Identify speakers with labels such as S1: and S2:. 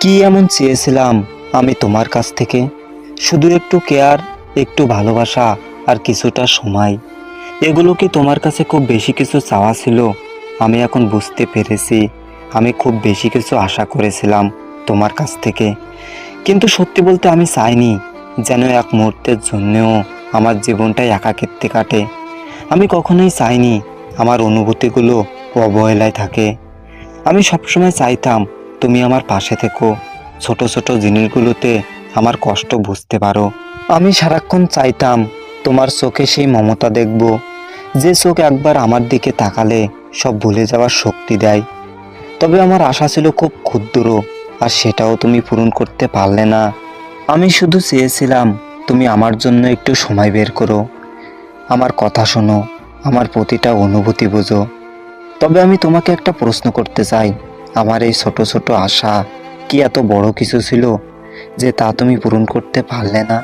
S1: কি এমন চেয়েছিলাম আমি তোমার কাছ থেকে? শুধু একটু কেয়ার, একটু ভালোবাসা, আর কিছুটা সময়। এগুলো কি তোমার কাছে খুব বেশি কিছু চাওয়া ছিল? আমি এখন বুঝতে পেরেছি আমি খুব বেশি কিছু আশা করেছিলাম তোমার কাছ থেকে। কিন্তু সত্যি বলতে আমি চাইনি যেন এক মুহূর্তের জন্যও আমার জীবনটাই একাকিত্বে কাটে। আমি কখনোই চাইনি আমার অনুভূতিগুলো অবহেলায় থাকে। আমি সবসময় চাইতাম তুমি আমার পাশে থেকো, ছোট ছোট জিনিসগুলোতে আমার কষ্ট বুঝতে পারো। আমি সারাক্ষণ চাইতাম তোমার চোখে সেই মমতা দেখব, যে চোখ একবার আমার দিকে তাকালে সব ভুলে যাওয়ার শক্তি দেয়। তবে আমার আশা ছিল খুব ক্ষুদ্র, আর সেটাও তুমি পূরণ করতে পারলে না। আমি শুধু চেয়েছিলাম তুমি আমার জন্য একটু সময় বের করো, আমার কথা শোনো, আমার প্রতিটা অনুভূতি বোঝো। তবে আমি তোমাকে একটা প্রশ্ন করতে চাই, আমার এই ছোট ছোট আশা কি এত বড় কিছু ছিল যে তা তুমি পূরণ করতে পারলে না?